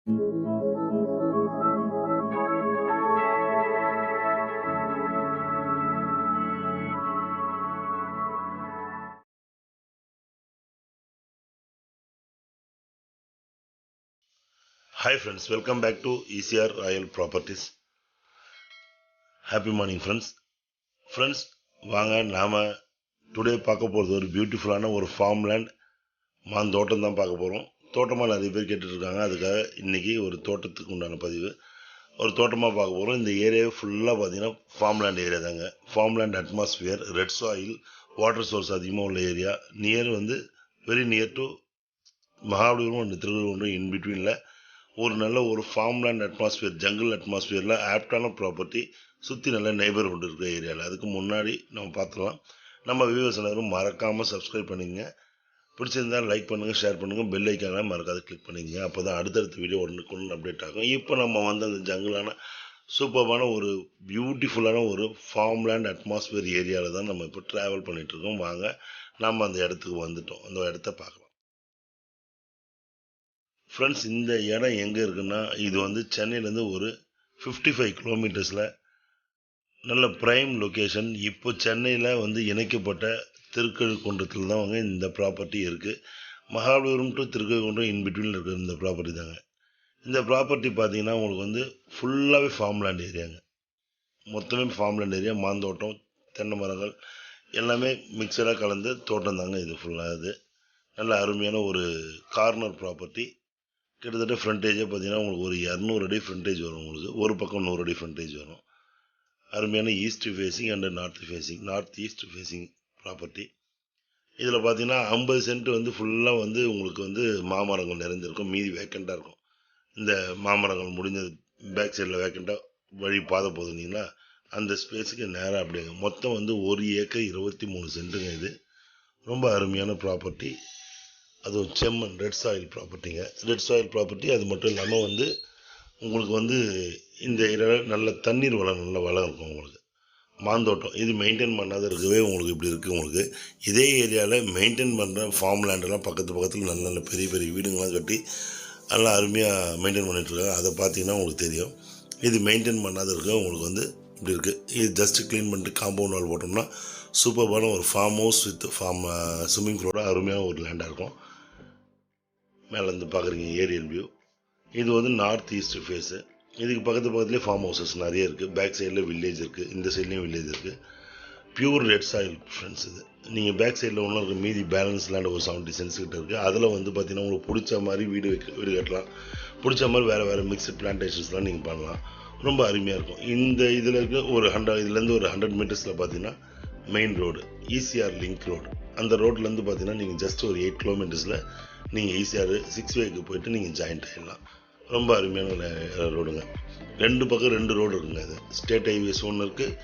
Hi friends, welcome back to ECR Royal Properties. Happy morning friends. Friends, வாங்க நாம today பார்க்க போகிறது ஒரு பியூட்டிஃபுல்லான ஒரு ஃபார்ம் லேண்ட் மாந்தோட்டம் தான் பார்க்க போகிறோம். தோட்டமாக நிறைய பேர் கேட்டுட்டு இருக்காங்க. அதுக்காக இன்னைக்கு ஒரு தோட்டத்துக்கு உண்டான பதிவு. ஒரு தோட்டமாக பார்க்க போகிறோம். இந்த ஏரியாவே ஃபுல்லாக பார்த்தீங்கன்னா ஃபார்ம் லேண்ட் ஏரியா தாங்க. Farm land atmosphere, red soil, water source அதிகமாக உள்ள area. Very near to Mahabalipuram and Thiruvalluvar in பிட்வீனில் ஒரு நல்ல ஒரு ஃபார்ம் லேண்ட் அட்மாஸ்பியர், ஜங்கிள் அட்மாஸ்பியரில் ஆப்டான ப்ராப்பர்ட்டி, சுற்றி நல்ல நெய்பர்ஹுட் இருக்கிற ஏரியாவில். அதுக்கு முன்னாடி நம்ம பார்த்துக்கலாம். நம்ம வியூவர்ஸ் எல்லாரும் மறக்காமல் சப்ஸ்கிரைப் பண்ணிங்க. பிடிச்சிருந்தால் லைக் பண்ணுங்கள், ஷேர் பண்ணுங்கள், பெல் ஐக்கான மறக்காத கிளிக் பண்ணிங்க. அப்போ தான் அடுத்தடுத்த வீடியோ ஒன்று அப்டேட் ஆகும். இப்போ நம்ம வந்து அந்த ஜங்கிளான சூப்பரான ஒரு பியூட்டிஃபுல்லான ஒரு ஃபார்ம் லேண்ட் அட்மாஸ்பியர் ஏரியாவில் தான் நம்ம இப்போ ட்ராவல் பண்ணிகிட்ருக்கோம். வாங்க நம்ம அந்த இடத்துக்கு வந்துட்டோம். அந்த இடத்த பார்க்கலாம். ஃப்ரெண்ட்ஸ், இந்த இடம் எங்கே இருக்குன்னா, இது வந்து சென்னையிலேருந்து ஒரு 55 கிலோமீட்டர்ஸில் நல்ல ப்ரைம் லொக்கேஷன். இப்போ சென்னையில் வந்து இணைக்கப்பட்ட திருக்கழுக்குன்றத்தில் தான் வந்து இந்த ப்ராப்பர்ட்டி இருக்குது. மகாபலிபுரம் டு திருக்கழுக்குன்றம் இன்பிட்வீனில் இருக்கிற இந்த ப்ராப்பர்ட்டி தாங்க. இந்த ப்ராப்பர்ட்டி பார்த்தீங்கன்னா உங்களுக்கு வந்து ஃபுல்லாகவே ஃபார்ம் லேண்ட் ஏரியாங்க. மொத்தமே ஃபார்ம் லேண்ட் ஏரியா, மாந்தோட்டம், தென்னை மரங்கள் எல்லாமே மிக்சடாக கலந்து தோட்டம் தாங்க இது ஃபுல்லாக. இது நல்ல அருமையான ஒரு கார்னர் ப்ராப்பர்ட்டி. கிட்டத்தட்ட ஃப்ரண்டேஜே பார்த்தீங்கன்னா உங்களுக்கு ஒரு 200 அடி ஃப்ரண்டேஜ் வரும். உங்களுக்கு ஒரு பக்கம் 100 அடி ஃப்ரண்டேஜ் வரும். அருமையான east facing and north east facing property. இதில் பார்த்தீங்கன்னா 50 சென்ட் வந்து ஃபுல்லாக வந்து உங்களுக்கு வந்து மாமரங்கள் நிறைந்திருக்கும். மீதி வேக்கண்ட்டாக இருக்கும். இந்த மாமரங்கள் முடிஞ்சது பேக் சைடில் வேக்கண்ட்டாக வழி பாதை போதுனீங்கன்னா அந்த ஸ்பேஸுக்கு நேராக அப்படிங்க. மொத்தம் வந்து 1 ஏக்கர் 23 சென்ட்டுங்க. இது ரொம்ப அருமையான ப்ராப்பர்ட்டி. அதுவும் செம்மண் ரெட் சாயில் ப்ராப்பர்ட்டிங்க. Red soil property. அது மட்டும் இல்லாமல் வந்து உங்களுக்கு வந்து இந்த ஏரியாவில் நல்ல தண்ணீர் வளம், நல்ல வளம் இருக்கும். உங்களுக்கு மாந்தோட்டம் இது மெயின்டைன் பண்ணாத இருக்கவே உங்களுக்கு இப்படி இருக்குது. உங்களுக்கு இதே ஏரியாவில் மெயின்டைன் பண்ணுற ஃபார்ம் லேண்டெல்லாம் பக்கத்தில் நல்ல நல்ல பெரிய பெரிய வீடுங்கள்லாம் கட்டி நல்லா அருமையாக மெயின்டைன் பண்ணிகிட்ருக்காங்க. அதை பார்த்தீங்கன்னா உங்களுக்கு தெரியும். இது மெயின்டைன் பண்ணாத இருக்க உங்களுக்கு வந்து இப்படி இருக்குது. இது ஜஸ்ட்டு க்ளீன் பண்ணிட்டு காம்பவுண்ட் வால் போட்டோம்னா சூப்பரான ஒரு ஃபார்ம் ஹவுஸ் வித் ஸ்விம்மிங் பூலோட அருமையான ஒரு லேண்டாக இருக்கும். மேலேருந்து பார்க்குறீங்க ஏரியல் வியூ. இது வந்து நார்த் ஈஸ்ட் ஃபேஸு. இதுக்கு பக்கத்துலேயே ஃபார்ம் ஹவுசஸ் நிறைய இருக்குது. பேக் சைடில் வில்லேஜ் இருக்குது, இந்த சைட்லேயும் வில்லேஜ் இருக்குது. Pure red soil friends. இது நீங்கள் பேக் சைடில் ஒன்றும் இருக்குது, மீதி பேலன்ஸ் லேண்ட் ஒரு 70 சென்ட்ஸ் கிட்ட இருக்குது. அதில் வந்து பார்த்தீங்கன்னா உங்களுக்கு பிடிச்ச மாதிரி வீடு கட்டலாம். பிடிச்ச மாதிரி வேறு மிக்சட் பிளான்டேஷன்ஸ்லாம் நீங்கள் பண்ணலாம். ரொம்ப அருமையாக இருக்கும். இந்த இதில் இருக்க ஒரு இதுலேருந்து ஒரு 100 மீட்டர்ஸில் பார்த்தீங்கன்னா main road, ECR link road. அந்த ரோட்லேருந்து பார்த்தீங்கன்னா நீங்கள் ஜஸ்ட் ஒரு 8 கிலோமீட்டர்ஸில் நீங்கள் ஈஸியாக 6 வேக்கு போய்ட்டு நீங்கள் ஜாயின்ட் ஆகிடலாம். ரொம்ப அருமையான ரோடுங்க. 2 பக்கம் 2 ரோடு இருக்குங்க. அது ஸ்டேட் ஹைவேஸ் ஒன்று இருக்குது.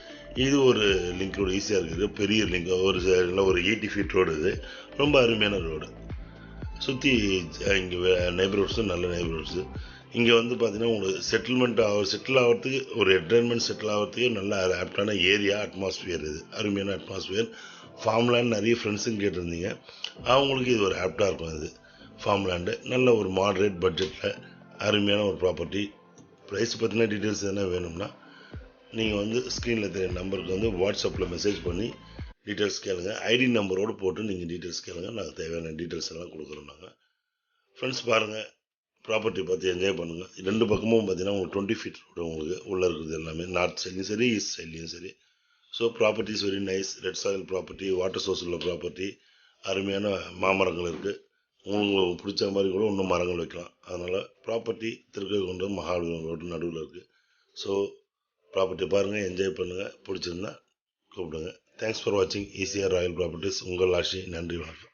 இது ஒரு லிங்க் ரோடு ஈஸியாக இருக்குது. பெரிய லிங்க் ஒரு 80 ஃபீட் ரோடு. இது ரொம்ப அருமையான ரோடு. சுற்றி இங்கே நெய்பர்ஹுட்ஸும் நல்ல நெய்பர்ஹுட்ஸு. இங்கே வந்து பார்த்தீங்கன்னா உங்களுக்கு செட்டில் ஆகிறதுக்கு ஒரு என்டர்டைன்மெண்ட் செட்டில் ஆகிறதுக்கு நல்ல ஆப்டான ஏரியா, அட்மாஸ்பியர். இது அருமையான அட்மாஸ்பியர். ஃபார்ம் லேண்ட் நிறைய ஃப்ரெண்ட்ஸுங்க கேட்டிருந்தீங்க. அவங்களுக்கு இது ஒரு ஆப்டாக இருக்கும். இது ஃபார்ம் லேண்டு நல்ல ஒரு மாடரேட் பட்ஜெட்டில் அருமையான ஒரு ப்ராப்பர்ட்டி. ப்ரைஸ் பற்றின டீட்டெயில்ஸ் எதனா வேணும்னா நீங்கள் வந்து ஸ்க்ரீனில் தெரிய நம்பருக்கு வந்து வாட்ஸ்அப்பில் மெசேஜ் பண்ணி டீட்டெயில்ஸ் கேளுங்க. ஐடி நம்பரோடு போட்டு நீங்கள் டீட்டெயில்ஸ் கேளுங்க. நாங்கள் தேவையான டீட்டெயில்ஸ் எல்லாம் கொடுக்குறோம். நாங்கள் ஃப்ரெண்ட்ஸ் பாருங்கள், ப்ராப்பர்ட்டி பார்த்து என்ஜாய் பண்ணுங்கள். 2 பக்கமும் பார்த்தீங்கன்னா உங்களுக்கு 20 ஃபீட் ரோடு உங்களுக்கு உள்ளே இருக்குது. எல்லாமே நார்த் சைட்லையும் சரி, ஈஸ்ட் சைட்லையும் சரி. So property is very nice. Red soil property, water source உள்ள ப்ராப்பர்ட்டி, அருமையான மாமரங்கள் இருக்குது. உங்களுக்கு பிடிச்ச மாதிரி கூட இன்னும் மரங்கள் வைக்கலாம். அதனால் ப்ராப்பர்ட்டி திருக்கழுக்குன்றம் மகாபலிபுரம் ரோடு நடுவில் இருக்குது. ஸோ ப்ராப்பர்ட்டி பாருங்கள், என்ஜாய் பண்ணுங்கள். பிடிச்சிருந்தா கூப்பிடுங்க. தேங்க்ஸ் ஃபார் வாட்சிங் ECR ராயல் ப்ராப்பர்ட்டிஸ். உங்கள் ஆஷி. நன்றி, வணக்கம்.